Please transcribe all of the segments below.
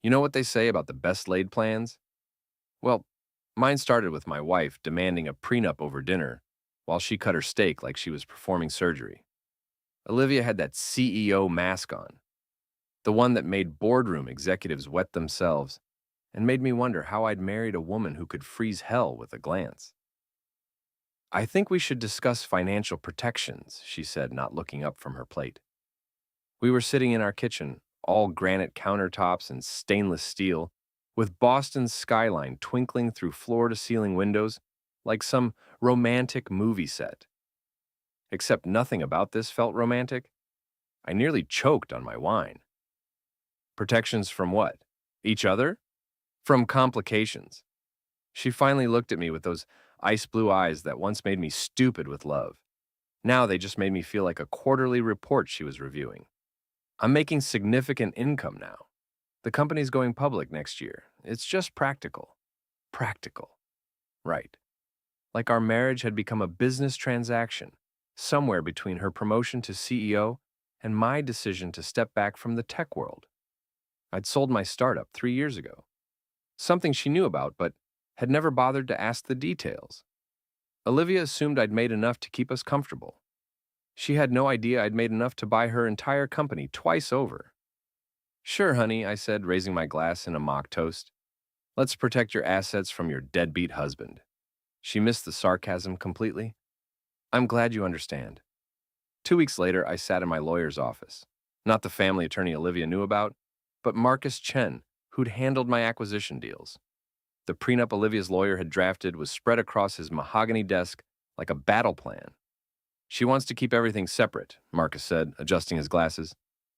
You know what they say about the best laid plans? Well, mine started with my wife demanding a prenup over dinner while she cut her steak like she was performing surgery. Olivia had that CEO mask on, the one that made boardroom executives wet themselves and made me wonder how I'd married a woman who could freeze hell with a glance. I think we should discuss financial protections, she said, not looking up from her plate. We were sitting in our kitchen, all granite countertops and stainless steel, with Boston's skyline twinkling through floor-to-ceiling windows like some romantic movie set. Except nothing about this felt romantic. I nearly choked on my wine. Protections from what? Each other? From complications. She finally looked at me with those ice blue eyes that once made me stupid with love. Now they just made me feel like a quarterly report she was reviewing. I'm making significant income now. The company's going public next year. It's just practical. Practical. Right. Like our marriage had become a business transaction, somewhere between her promotion to CEO and my decision to step back from the tech world. I'd sold my startup 3 years ago, something she knew about but had never bothered to ask the details. Olivia assumed I'd made enough to keep us comfortable. She had no idea I'd made enough to buy her entire company twice over. Sure, honey, I said, raising my glass in a mock toast. Let's protect your assets from your deadbeat husband. She missed the sarcasm completely. I'm glad you understand. 2 weeks later, I sat in my lawyer's office. Not the family attorney Olivia knew about, but Marcus Chen, who'd handled my acquisition deals. The prenup Olivia's lawyer had drafted was spread across his mahogany desk like a battle plan. She wants to keep everything separate, Marcus said, adjusting his glasses.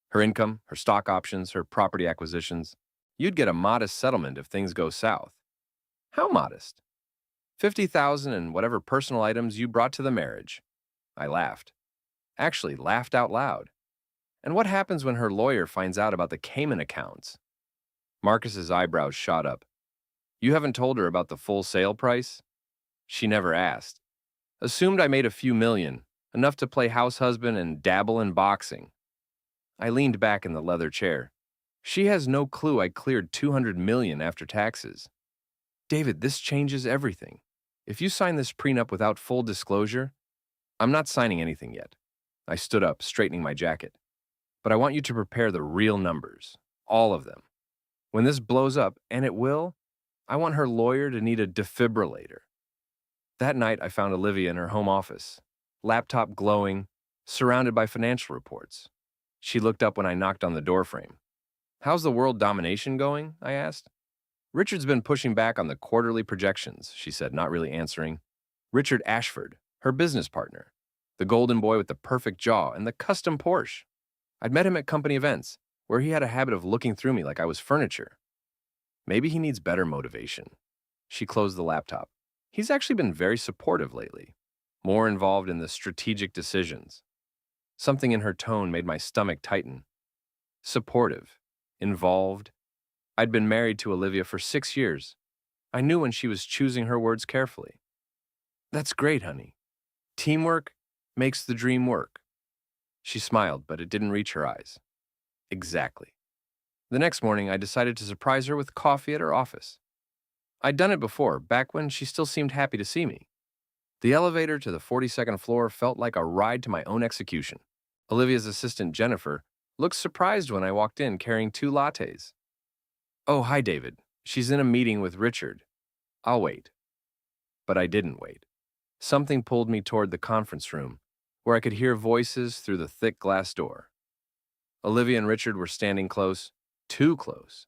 Her income, her stock options, her property acquisitions. You'd get a modest settlement if things go south. How modest? 50,000 and whatever personal items you brought to the marriage. I laughed. Actually, laughed out loud. And what happens when her lawyer finds out about the Cayman accounts? Marcus's eyebrows shot up. You haven't told her about the full sale price? She never asked. Assumed I made a few million, enough to play house husband and dabble in boxing. I leaned back in the leather chair. She has no clue I cleared 200 million after taxes. David, this changes everything. If you sign this prenup without full disclosure, I'm not signing anything yet. I stood up, straightening my jacket. But I want you to prepare the real numbers. All of them. When this blows up, and it will, I want her lawyer to need a defibrillator. That night, I found Olivia in her home office, laptop glowing, surrounded by financial reports. She looked up when I knocked on the doorframe. How's the world domination going? I asked. Richard's been pushing back on the quarterly projections, she said, not really answering. Richard Ashford, her business partner, the golden boy with the perfect jaw and the custom Porsche. I'd met him at company events, where he had a habit of looking through me like I was furniture. Maybe he needs better motivation. She closed the laptop. He's actually been very supportive lately, more involved in the strategic decisions. Something in her tone made my stomach tighten. Supportive. Involved. I'd been married to Olivia for 6 years. I knew when she was choosing her words carefully. That's great, honey. Teamwork makes the dream work. She smiled, but it didn't reach her eyes. Exactly. The next morning, I decided to surprise her with coffee at her office. I'd done it before, back when she still seemed happy to see me. The elevator to the 42nd floor felt like a ride to my own execution. Olivia's assistant, Jennifer, looked surprised when I walked in carrying 2 lattes. Oh, hi, David. She's in a meeting with Richard. I'll wait. But I didn't wait. Something pulled me toward the conference room, where I could hear voices through the thick glass door. Olivia and Richard were standing close, too close,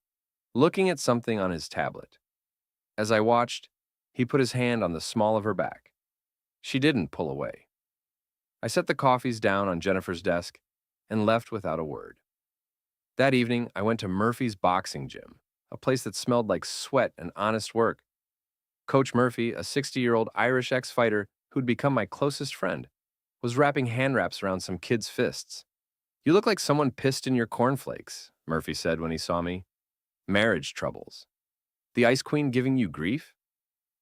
looking at something on his tablet. As I watched, he put his hand on the small of her back. She didn't pull away. I set the coffees down on Jennifer's desk and left without a word. That evening, I went to Murphy's boxing gym, a place that smelled like sweat and honest work. Coach Murphy, a 60-year-old Irish ex-fighter who'd become my closest friend, was wrapping hand wraps around some kid's fists. You look like someone pissed in your cornflakes, Murphy said when he saw me. Marriage troubles. The Ice Queen giving you grief?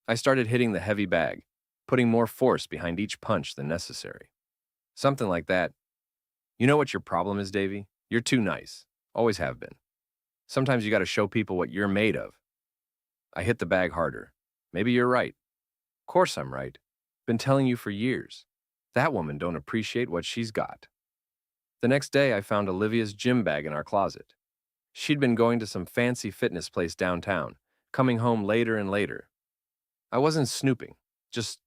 I started hitting the heavy bag, putting more force behind each punch than necessary. Something like that. You know what your problem is, Davy? You're too nice. Always have been. Sometimes you gotta show people what you're made of. I hit the bag harder. Maybe you're right. Course I'm right. Been telling you for years. That woman don't appreciate what she's got. The next day, I found Olivia's gym bag in our closet. She'd been going to some fancy fitness place downtown, coming home later and later. I wasn't snooping, just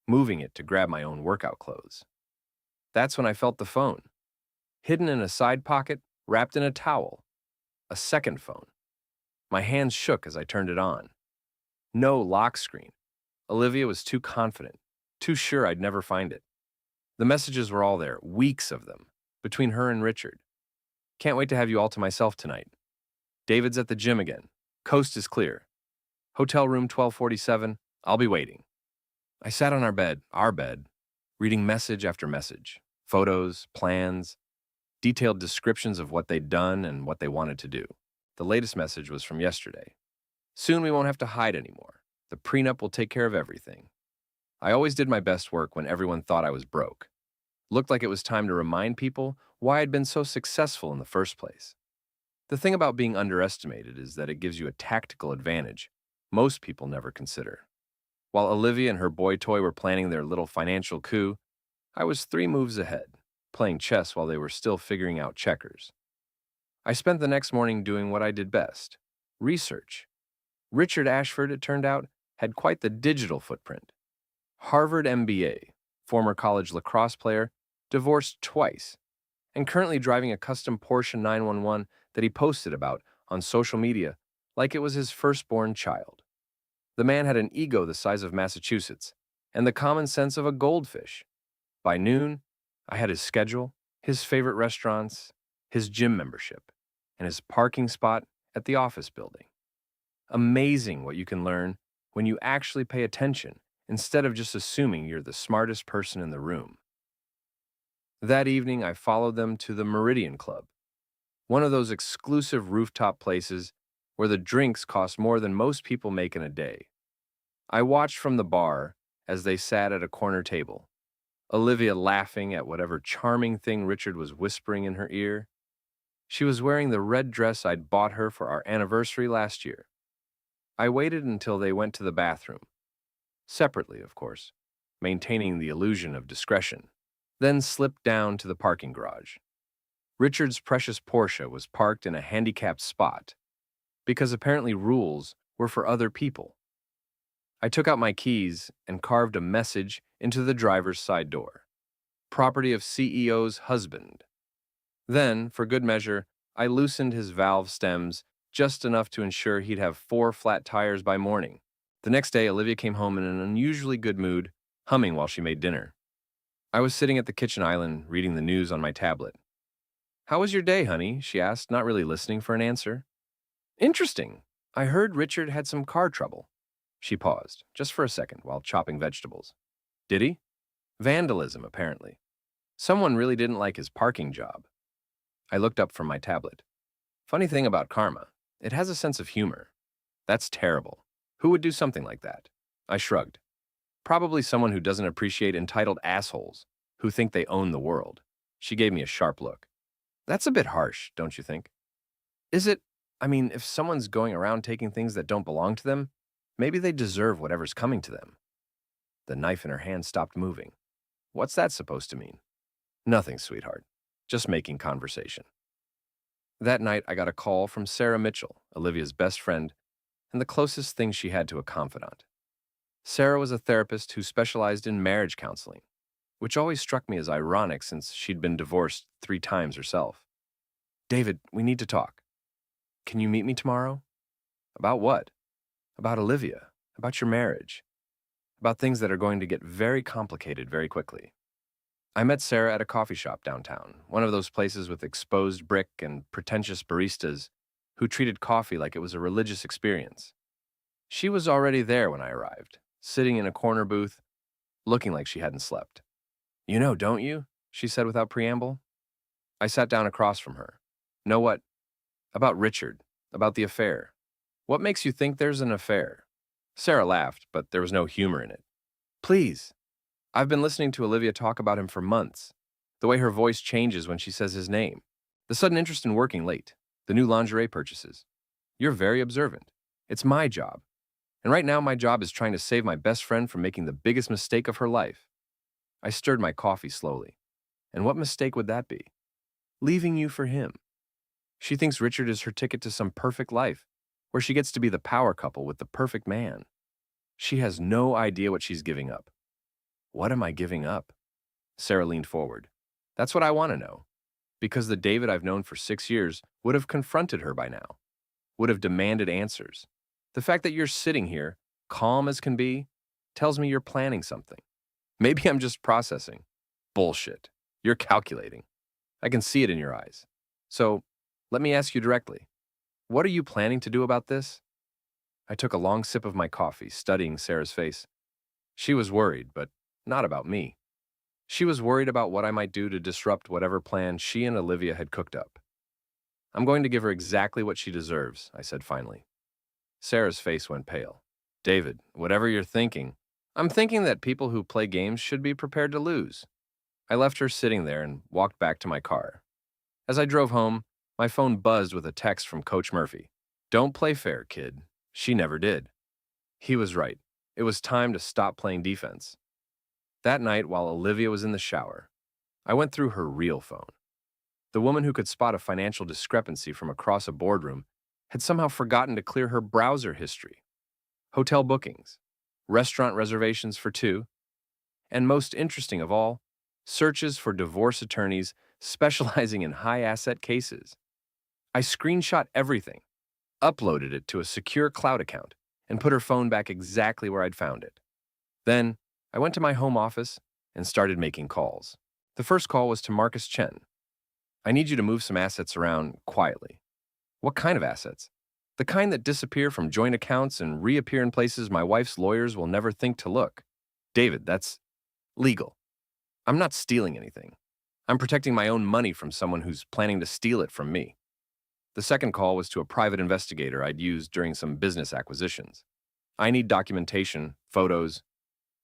moving it to grab my own workout clothes. That's when I felt the phone, hidden in a side pocket, wrapped in a towel. A second phone. My hands shook as I turned it on. No lock screen. Olivia was too confident, too sure I'd never find it. The messages were all there, weeks of them, between her and Richard. Can't wait to have you all to myself tonight. David's at the gym again. Coast is clear. Hotel room 1247. I'll be waiting. I sat on our bed, reading message after message, photos, plans, detailed descriptions of what they'd done and what they wanted to do. The latest message was from yesterday. Soon we won't have to hide anymore. The prenup will take care of everything. I always did my best work when everyone thought I was broke. Looked like it was time to remind people why I'd been so successful in the first place. The thing about being underestimated is that it gives you a tactical advantage most people never consider. While Olivia and her boy toy were planning their little financial coup, I was 3 moves ahead, playing chess while they were still figuring out checkers. I spent the next morning doing what I did best, research. Richard Ashford, it turned out, had quite the digital footprint. Harvard MBA, former college lacrosse player, divorced twice, and currently driving a custom Porsche 911 that he posted about on social media like it was his firstborn child. The man had an ego the size of Massachusetts and the common sense of a goldfish. By noon, I had his schedule, his favorite restaurants, his gym membership, and his parking spot at the office building. Amazing what you can learn when you actually pay attention instead of just assuming you're the smartest person in the room. That evening, I followed them to the Meridian Club, one of those exclusive rooftop places where the drinks cost more than most people make in a day. I watched from the bar as they sat at a corner table, Olivia laughing at whatever charming thing Richard was whispering in her ear. She was wearing the red dress I'd bought her for our anniversary last year. I waited until they went to the bathroom, separately, of course, maintaining the illusion of discretion, then slipped down to the parking garage. Richard's precious Porsche was parked in a handicapped spot, because apparently rules were for other people. I took out my keys and carved a message into the driver's side door. Property of CEO's husband. Then, for good measure, I loosened his valve stems just enough to ensure he'd have 4 flat tires by morning. The next day, Olivia came home in an unusually good mood, humming while she made dinner. I was sitting at the kitchen island reading the news on my tablet. "How was your day, honey?" she asked, not really listening for an answer. "Interesting. I heard Richard had some car trouble." She paused, just for a second, while chopping vegetables. "Did he?" "Vandalism, apparently. Someone really didn't like his parking job." I looked up from my tablet. Funny thing about karma, it has a sense of humor. That's terrible. Who would do something like that? I shrugged. Probably someone who doesn't appreciate entitled assholes who think they own the world. She gave me a sharp look. That's a bit harsh, don't you think? Is it? I mean, if someone's going around taking things that don't belong to them, maybe they deserve whatever's coming to them. The knife in her hand stopped moving. What's that supposed to mean? Nothing, sweetheart. Just making conversation. That night, I got a call from Sarah Mitchell, Olivia's best friend, and the closest thing she had to a confidant. Sarah was a therapist who specialized in marriage counseling, which always struck me as ironic since she'd been divorced 3 times herself. "David, we need to talk. Can you meet me tomorrow?" "About what?" "About Olivia, about your marriage, about things that are going to get very complicated very quickly." I met Sarah at a coffee shop downtown, one of those places with exposed brick and pretentious baristas who treated coffee like it was a religious experience. She was already there when I arrived, sitting in a corner booth, looking like she hadn't slept. "You know, don't you?" she said without preamble. I sat down across from her. "Know what? About Richard, about the affair. What makes you think there's an affair?" Sarah laughed, but there was no humor in it. "Please. I've been listening to Olivia talk about him for months. The way her voice changes when she says his name. The sudden interest in working late. The new lingerie purchases. You're very observant. It's my job. And right now, my job is trying to save my best friend from making the biggest mistake of her life. I stirred my coffee slowly. And what mistake would that be? Leaving you for him. She thinks Richard is her ticket to some perfect life, where she gets to be the power couple with the perfect man. She has no idea what she's giving up. What am I giving up? Sarah leaned forward. That's what I want to know. Because the David I've known for 6 years would have confronted her by now, would have demanded answers. The fact that you're sitting here, calm as can be, tells me you're planning something. Maybe I'm just processing. Bullshit. You're calculating. I can see it in your eyes. So, let me ask you directly. What are you planning to do about this? I took a long sip of my coffee, studying Sarah's face. She was worried, but not about me. She was worried about what I might do to disrupt whatever plan she and Olivia had cooked up. I'm going to give her exactly what she deserves, I said finally. Sarah's face went pale. David, whatever you're thinking, I'm thinking that people who play games should be prepared to lose. I left her sitting there and walked back to my car. As I drove home, my phone buzzed with a text from Coach Murphy. Don't play fair, kid. She never did. He was right. It was time to stop playing defense. That night, while Olivia was in the shower, I went through her real phone. The woman who could spot a financial discrepancy from across a boardroom had somehow forgotten to clear her browser history. Hotel bookings, restaurant reservations for two, and most interesting of all, searches for divorce attorneys specializing in high-asset cases. I screenshot everything, uploaded it to a secure cloud account, and put her phone back exactly where I'd found it. Then, I went to my home office and started making calls. The first call was to Marcus Chen. I need you to move some assets around quietly. What kind of assets? The kind that disappear from joint accounts and reappear in places my wife's lawyers will never think to look. David, that's legal. I'm not stealing anything. I'm protecting my own money from someone who's planning to steal it from me. The second call was to a private investigator I'd used during some business acquisitions. I need documentation, photos,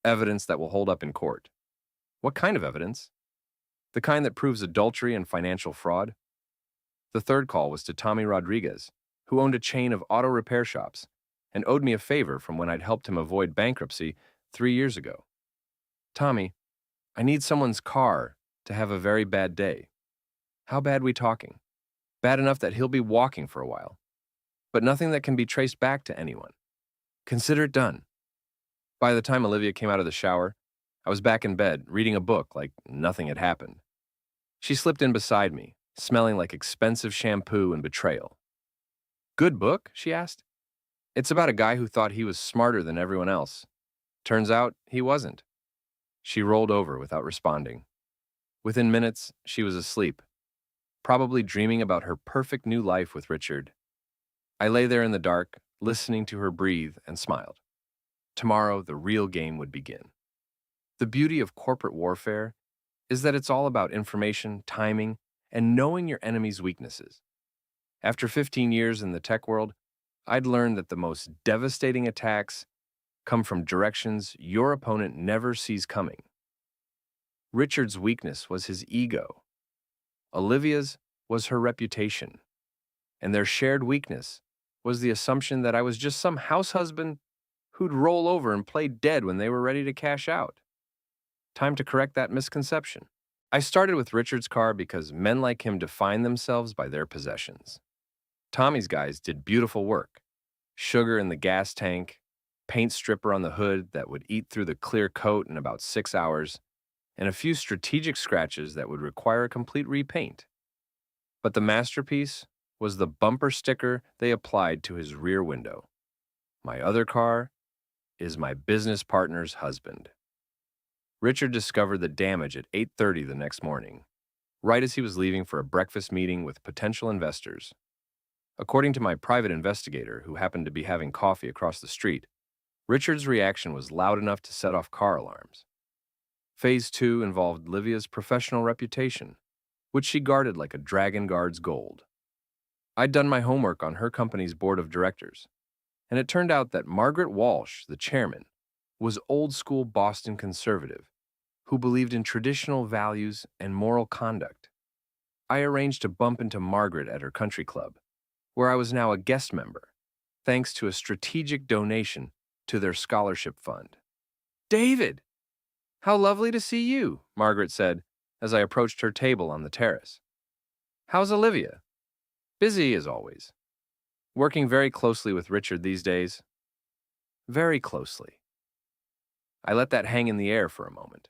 evidence that will hold up in court. What kind of evidence? The kind that proves adultery and financial fraud. The third call was to Tommy Rodriguez, who owned a chain of auto repair shops and owed me a favor from when I'd helped him avoid bankruptcy 3 years ago. Tommy, I need someone's car to have a very bad day. How bad we talking? Bad enough that he'll be walking for a while, but nothing that can be traced back to anyone. Consider it done. By the time Olivia came out of the shower, I was back in bed, reading a book like nothing had happened. She slipped in beside me, smelling like expensive shampoo and betrayal. Good book? She asked. It's about a guy who thought he was smarter than everyone else. Turns out he wasn't. She rolled over without responding. Within minutes, she was asleep, probably dreaming about her perfect new life with Richard. I lay there in the dark, listening to her breathe, and smiled. Tomorrow, the real game would begin. The beauty of corporate warfare is that it's all about information, timing, and knowing your enemy's weaknesses. After 15 years in the tech world, I'd learned that the most devastating attacks come from directions your opponent never sees coming. Richard's weakness was his ego. Olivia's was her reputation. And their shared weakness was the assumption that I was just some house husband who'd roll over and play dead when they were ready to cash out. Time to correct that misconception. I started with Richard's car because men like him define themselves by their possessions. Tommy's guys did beautiful work. Sugar in the gas tank, paint stripper on the hood that would eat through the clear coat in about 6 hours, and a few strategic scratches that would require a complete repaint. But the masterpiece was the bumper sticker they applied to his rear window. My other car is my business partner's husband. Richard discovered the damage at 8:30 the next morning, right as he was leaving for a breakfast meeting with potential investors. According to my private investigator, who happened to be having coffee across the street, Richard's reaction was loud enough to set off car alarms. Phase 2 involved Olivia's professional reputation, which she guarded like a dragon guards gold. I'd done my homework on her company's board of directors, and it turned out that Margaret Walsh, the chairman, was old-school Boston conservative who believed in traditional values and moral conduct. I arranged to bump into Margaret at her country club, where I was now a guest member, thanks to a strategic donation to their scholarship fund. David! How lovely to see you, Margaret said as I approached her table on the terrace. How's Olivia? Busy as always. Working very closely with Richard these days. Very closely. I let that hang in the air for a moment.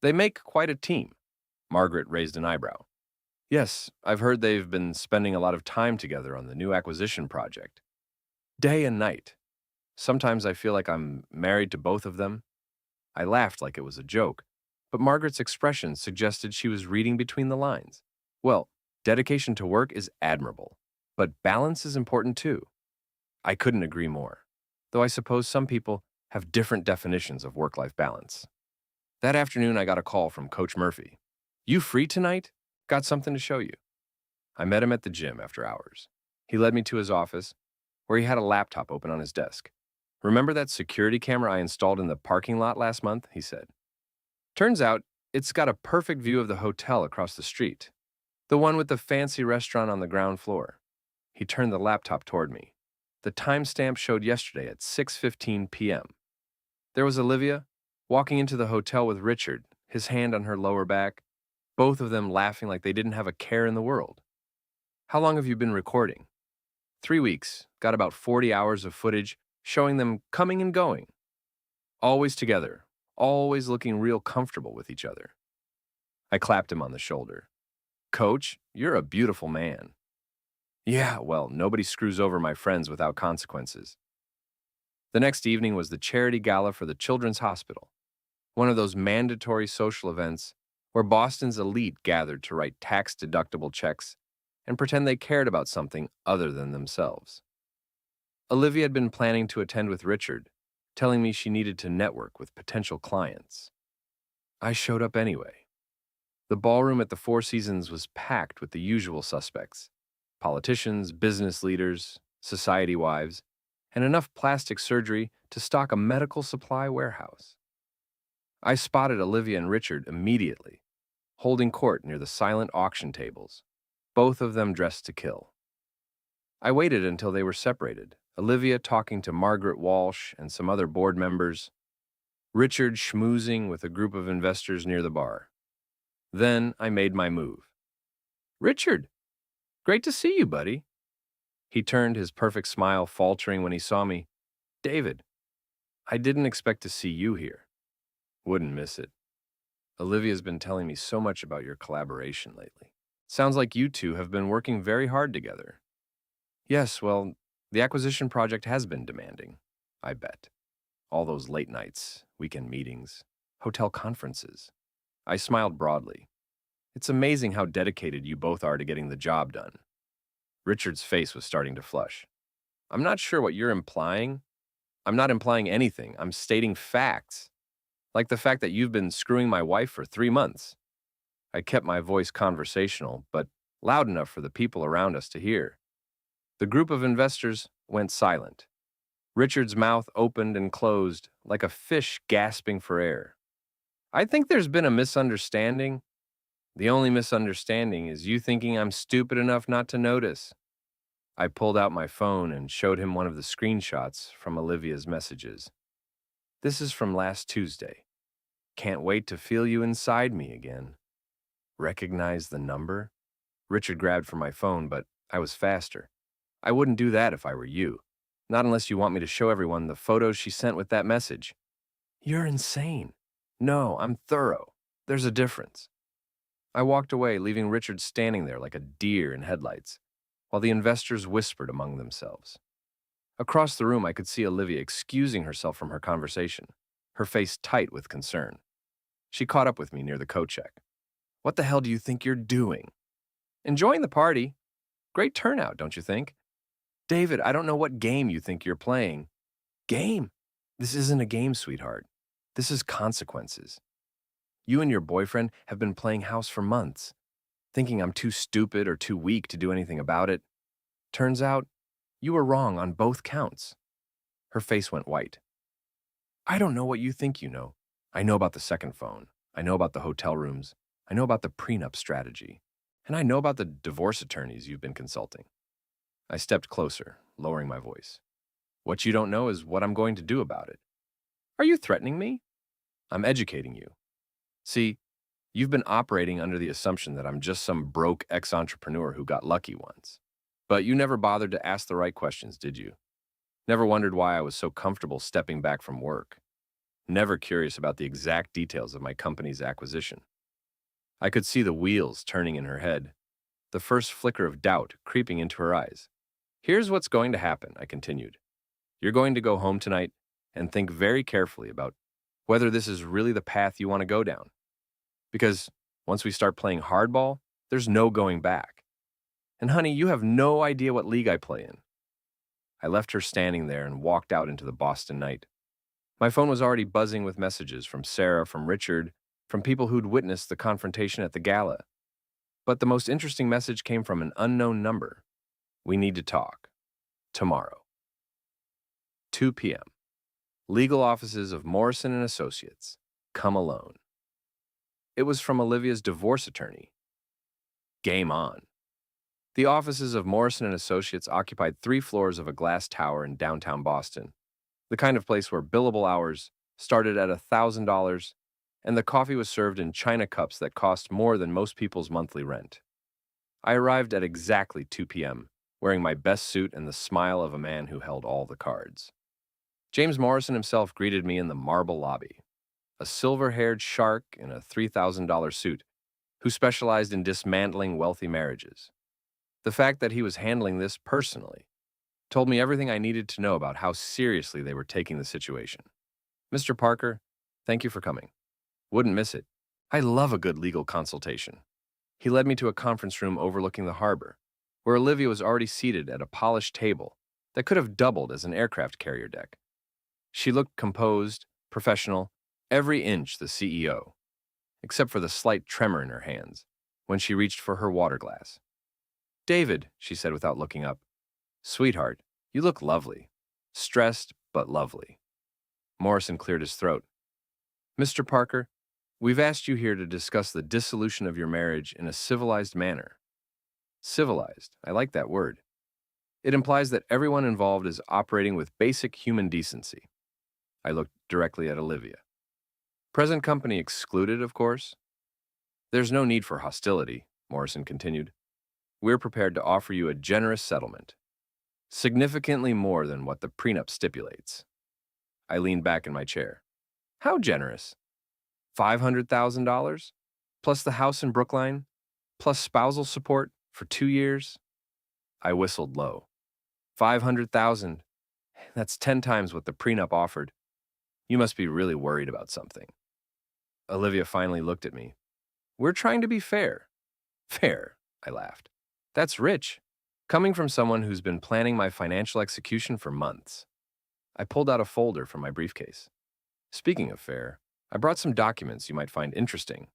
They make quite a team. Margaret raised an eyebrow. Yes, I've heard they've been spending a lot of time together on the new acquisition project. Day and night. Sometimes I feel like I'm married to both of them. I laughed like it was a joke, but Margaret's expression suggested she was reading between the lines. Well, dedication to work is admirable, but balance is important too. I couldn't agree more, though I suppose some people have different definitions of work-life balance. That afternoon, I got a call from Coach Murphy. You free tonight? Got something to show you. I met him at the gym after hours. He led me to his office, where he had a laptop open on his desk. Remember that security camera I installed in the parking lot last month? He said. Turns out, it's got a perfect view of the hotel across the street, the one with the fancy restaurant on the ground floor. He turned the laptop toward me. The timestamp showed yesterday at 6:15 p.m. There was Olivia, walking into the hotel with Richard, his hand on her lower back, both of them laughing like they didn't have a care in the world. How long have you been recording? 3 weeks. Got about 40 hours of footage showing them coming and going. Always together, always looking real comfortable with each other. I clapped him on the shoulder. Coach, you're a beautiful man. Yeah, well, nobody screws over my friends without consequences. The next evening was the charity gala for the Children's Hospital, one of those mandatory social events where Boston's elite gathered to write tax-deductible checks and pretend they cared about something other than themselves. Olivia had been planning to attend with Richard, telling me she needed to network with potential clients. I showed up anyway. The ballroom at the Four Seasons was packed with the usual suspects: politicians, business leaders, society wives, and enough plastic surgery to stock a medical supply warehouse. I spotted Olivia and Richard immediately, holding court near the silent auction tables, both of them dressed to kill. I waited until they were separated, Olivia talking to Margaret Walsh and some other board members, Richard schmoozing with a group of investors near the bar. Then I made my move. Richard, great to see you, buddy. He turned, his perfect smile faltering when he saw me. David, I didn't expect to see you here. Wouldn't miss it. Olivia's been telling me so much about your collaboration lately. Sounds like you two have been working very hard together. Yes, well, the acquisition project has been demanding, I bet. All those late nights, weekend meetings, hotel conferences. I smiled broadly. It's amazing how dedicated you both are to getting the job done. Richard's face was starting to flush. I'm not sure what you're implying. I'm not implying anything. I'm stating facts. Like the fact that you've been screwing my wife for 3 months. I kept my voice conversational, but loud enough for the people around us to hear. The group of investors went silent. Richard's mouth opened and closed like a fish gasping for air. I think there's been a misunderstanding. The only misunderstanding is you thinking I'm stupid enough not to notice. I pulled out my phone and showed him one of the screenshots from Olivia's messages. This is from last Tuesday. Can't wait to feel you inside me again. Recognize the number? Richard grabbed for my phone, but I was faster. I wouldn't do that if I were you. Not unless you want me to show everyone the photos she sent with that message. You're insane. No, I'm thorough. There's a difference. I walked away, leaving Richard standing there like a deer in headlights, while the investors whispered among themselves. Across the room, I could see Olivia excusing herself from her conversation, her face tight with concern. She caught up with me near the coat check. What the hell do you think you're doing? Enjoying the party. Great turnout, don't you think? David, I don't know what game you think you're playing. Game? This isn't a game, sweetheart. This is consequences. You and your boyfriend have been playing house for months, thinking I'm too stupid or too weak to do anything about it. Turns out, you were wrong on both counts. Her face went white. I don't know what you think you know. I know about the second phone. I know about the hotel rooms. I know about the prenup strategy. And I know about the divorce attorneys you've been consulting. I stepped closer, lowering my voice. What you don't know is what I'm going to do about it. Are you threatening me? I'm educating you. See, you've been operating under the assumption that I'm just some broke ex-entrepreneur who got lucky once. But you never bothered to ask the right questions, did you? Never wondered why I was so comfortable stepping back from work. Never curious about the exact details of my company's acquisition. I could see the wheels turning in her head, the first flicker of doubt creeping into her eyes. Here's what's going to happen, I continued. You're going to go home tonight and think very carefully about whether this is really the path you want to go down. Because once we start playing hardball, there's no going back. And honey, you have no idea what league I play in. I left her standing there and walked out into the Boston night. My phone was already buzzing with messages from Sarah, from Richard, from people who'd witnessed the confrontation at the gala. But the most interesting message came from an unknown number. We need to talk. Tomorrow. 2 p.m. Legal offices of Morrison and Associates. Come alone. It was from Olivia's divorce attorney. Game on. The offices of Morrison and Associates occupied 3 floors of a glass tower in downtown Boston, the kind of place where billable hours started at $1,000 and the coffee was served in china cups that cost more than most people's monthly rent. I arrived at exactly 2 p.m., wearing my best suit and the smile of a man who held all the cards. James Morrison himself greeted me in the marble lobby, a silver-haired shark in a $3,000 suit who specialized in dismantling wealthy marriages. The fact that he was handling this personally told me everything I needed to know about how seriously they were taking the situation. Mr. Parker, thank you for coming. Wouldn't miss it. I love a good legal consultation. He led me to a conference room overlooking the harbor, where Olivia was already seated at a polished table that could have doubled as an aircraft carrier deck. She looked composed, professional, every inch the CEO, except for the slight tremor in her hands when she reached for her water glass. David, she said without looking up, sweetheart, you look lovely. Stressed, but lovely. Morrison cleared his throat. Mr. Parker, we've asked you here to discuss the dissolution of your marriage in a civilized manner. Civilized, I like that word. It implies that everyone involved is operating with basic human decency. I looked directly at Olivia. Present company excluded, of course. There's no need for hostility, Morrison continued. We're prepared to offer you a generous settlement, significantly more than what the prenup stipulates. I leaned back in my chair. How generous? $500,000? Plus the house in Brookline? Plus spousal support for 2 years? I whistled low. 500,000. That's 10 times what the prenup offered. You must be really worried about something. Olivia finally looked at me. We're trying to be fair. Fair, I laughed. That's rich, coming from someone who's been planning my financial execution for months. I pulled out a folder from my briefcase. Speaking of fair, I brought some documents you might find interesting.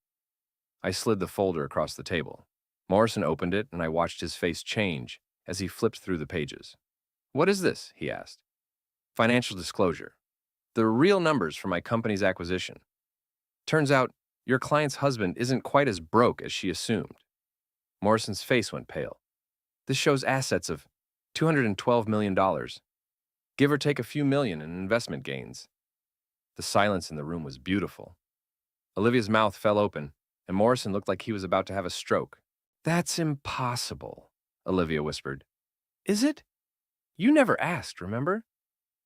I slid the folder across the table. Morrison opened it, and I watched his face change as he flipped through the pages. What is this? He asked. Financial disclosure. The real numbers for my company's acquisition. Turns out, your client's husband isn't quite as broke as she assumed. Morrison's face went pale. This shows assets of $212 million, give or take a few million in investment gains. The silence in the room was beautiful. Olivia's mouth fell open, and Morrison looked like he was about to have a stroke. That's impossible, Olivia whispered. Is it? You never asked, remember?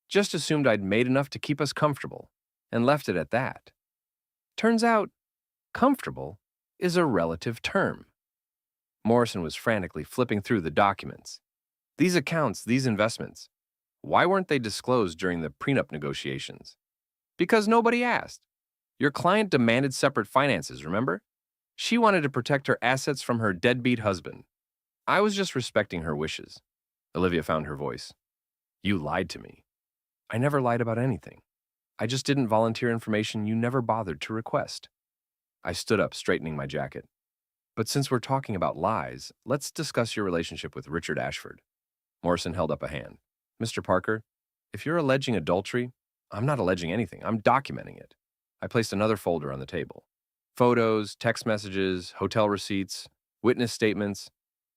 Just assumed I'd made enough to keep us comfortable, and left it at that. Turns out, comfortable is a relative term. Morrison was frantically flipping through the documents. These accounts, these investments, why weren't they disclosed during the prenup negotiations? Because nobody asked. Your client demanded separate finances, remember? She wanted to protect her assets from her deadbeat husband. I was just respecting her wishes. Olivia found her voice. You lied to me. I never lied about anything. I just didn't volunteer information you never bothered to request. I stood up, straightening my jacket. But since we're talking about lies, let's discuss your relationship with Richard Ashford. Morrison held up a hand. Mr. Parker, if you're alleging adultery, I'm not alleging anything. I'm documenting it. I placed another folder on the table. Photos, text messages, hotel receipts, witness statements,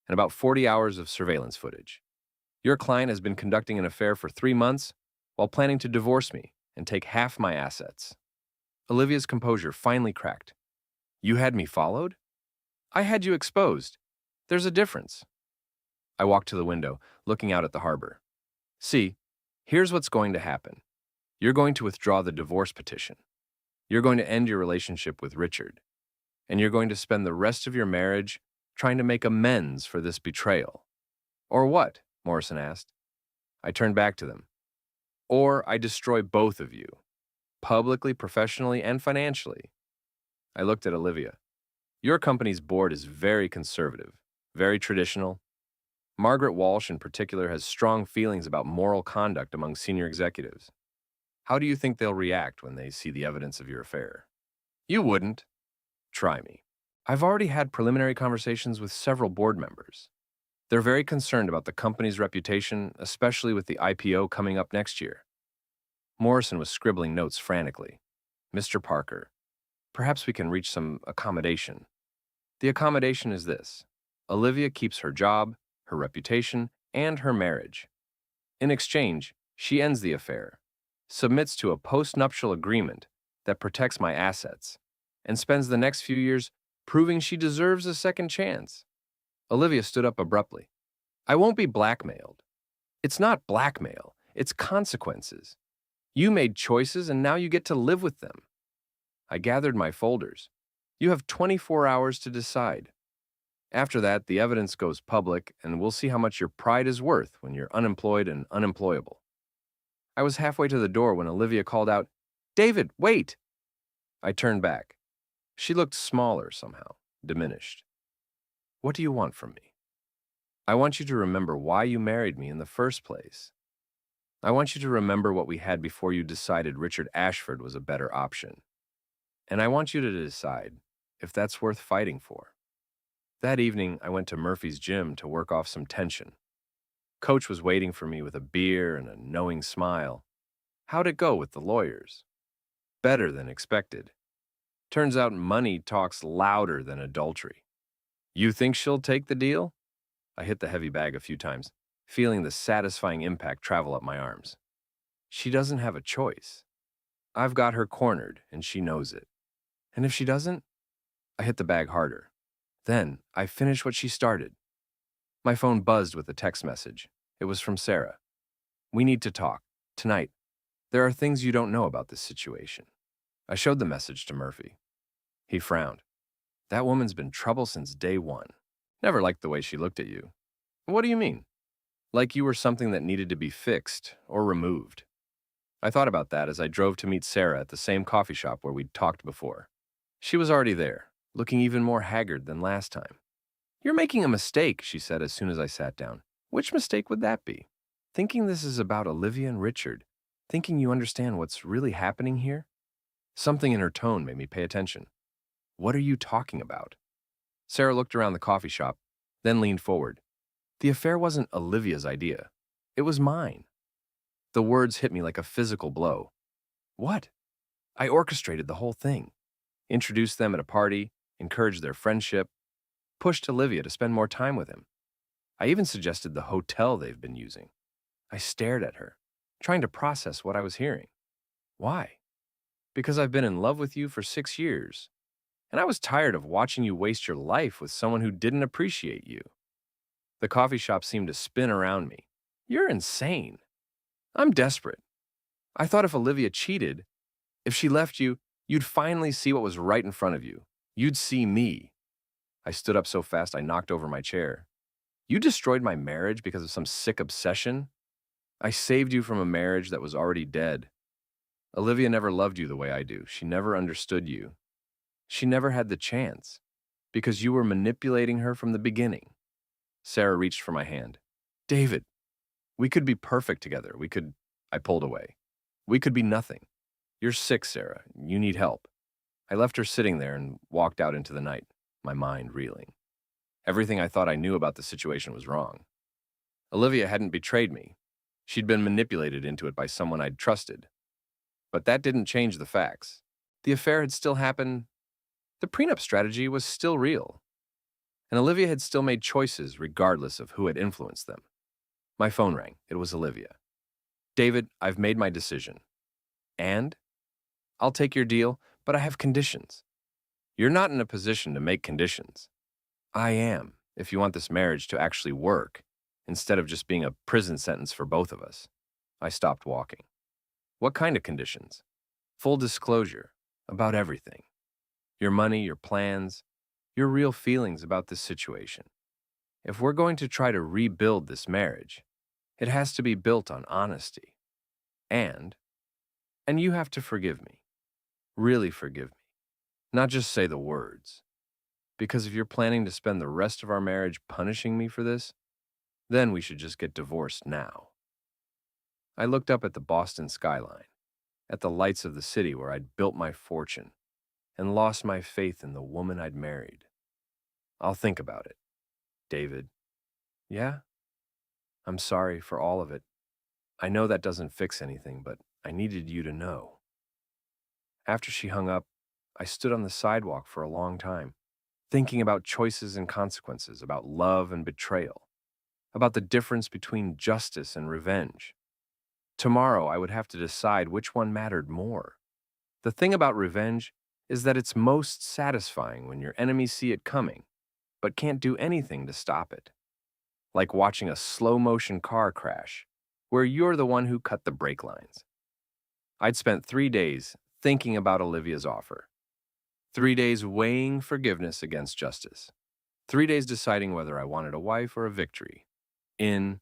and about 40 hours of surveillance footage. Your client has been conducting an affair for 3 months while planning to divorce me and take half my assets. Olivia's composure finally cracked. You had me followed? I had you exposed. There's a difference. I walked to the window, looking out at the harbor. See, here's what's going to happen. You're going to withdraw the divorce petition. You're going to end your relationship with Richard. And you're going to spend the rest of your marriage trying to make amends for this betrayal. Or what? Morrison asked. I turned back to them. Or I destroy both of you, publicly, professionally, and financially. I looked at Olivia. Your company's board is very conservative, very traditional. Margaret Walsh, in particular, has strong feelings about moral conduct among senior executives. How do you think they'll react when they see the evidence of your affair? You wouldn't. Try me. I've already had preliminary conversations with several board members. They're very concerned about the company's reputation, especially with the IPO coming up next year. Morrison was scribbling notes frantically. Mr. Parker, perhaps we can reach some accommodation. The accommodation is this. Olivia keeps her job, her reputation, and her marriage. In exchange, she ends the affair, submits to a post-nuptial agreement that protects my assets, and spends the next few years proving she deserves a second chance. Olivia stood up abruptly. I won't be blackmailed. It's not blackmail, it's consequences. You made choices and now you get to live with them. I gathered my folders. You have 24 hours to decide. After that, the evidence goes public, and we'll see how much your pride is worth when you're unemployed and unemployable. I was halfway to the door when Olivia called out, David, wait! I turned back. She looked smaller somehow, diminished. What do you want from me? I want you to remember why you married me in the first place. I want you to remember what we had before you decided Richard Ashford was a better option. And I want you to decide if that's worth fighting for. That evening, I went to Murphy's gym to work off some tension. Coach was waiting for me with a beer and a knowing smile. How'd it go with the lawyers? Better than expected. Turns out money talks louder than adultery. You think she'll take the deal? I hit the heavy bag a few times, feeling the satisfying impact travel up my arms. She doesn't have a choice. I've got her cornered, and she knows it. And if she doesn't, I hit the bag harder. Then, I finish what she started. My phone buzzed with a text message. It was from Sarah. We need to talk. Tonight. There are things you don't know about this situation. I showed the message to Murphy. He frowned. That woman's been trouble since day one. Never liked the way she looked at you. What do you mean? Like you were something that needed to be fixed or removed. I thought about that as I drove to meet Sarah at the same coffee shop where we'd talked before. She was already there, looking even more haggard than last time. You're making a mistake, she said as soon as I sat down. Which mistake would that be? Thinking this is about Olivia and Richard. Thinking you understand what's really happening here? Something in her tone made me pay attention. What are you talking about? Sarah looked around the coffee shop, then leaned forward. The affair wasn't Olivia's idea. It was mine. The words hit me like a physical blow. What? I orchestrated the whole thing. Introduced them at a party, encouraged their friendship, pushed Olivia to spend more time with him. I even suggested the hotel they've been using. I stared at her, trying to process what I was hearing. Why? Because I've been in love with you for 6 years, and I was tired of watching you waste your life with someone who didn't appreciate you. The coffee shop seemed to spin around me. You're insane. I'm desperate. I thought if Olivia cheated, if she left you, you'd finally see what was right in front of you. You'd see me. I stood up so fast I knocked over my chair. You destroyed my marriage because of some sick obsession? I saved you from a marriage that was already dead. Olivia never loved you the way I do. She never understood you. She never had the chance, because you were manipulating her from the beginning. Sarah reached for my hand. David, we could be perfect together. I pulled away. We could be nothing. You're sick, Sarah. You need help. I left her sitting there and walked out into the night, my mind reeling. Everything I thought I knew about the situation was wrong. Olivia hadn't betrayed me. She'd been manipulated into it by someone I'd trusted. But that didn't change the facts. The affair had still happened. The prenup strategy was still real. And Olivia had still made choices regardless of who had influenced them. My phone rang. It was Olivia. David, I've made my decision. And? I'll take your deal, but I have conditions. You're not in a position to make conditions. I am, if you want this marriage to actually work, instead of just being a prison sentence for both of us. I stopped walking. What kind of conditions? Full disclosure about everything. Your money, your plans, your real feelings about this situation. If we're going to try to rebuild this marriage, it has to be built on honesty. And, and you have to forgive me. Really forgive me. Not just say the words. Because if you're planning to spend the rest of our marriage punishing me for this, then we should just get divorced now. I looked up at the Boston skyline, at the lights of the city where I'd built my fortune, and lost my faith in the woman I'd married. I'll think about it, David. Yeah? I'm sorry for all of it. I know that doesn't fix anything, but I needed you to know. After she hung up, I stood on the sidewalk for a long time, thinking about choices and consequences, about love and betrayal, about the difference between justice and revenge. Tomorrow, I would have to decide which one mattered more. The thing about revenge is that it's most satisfying when your enemies see it coming, but can't do anything to stop it. Like watching a slow-motion car crash, where you're the one who cut the brake lines. I'd spent 3 days thinking about Olivia's offer. 3 days weighing forgiveness against justice. 3 days deciding whether I wanted a wife or a victory. In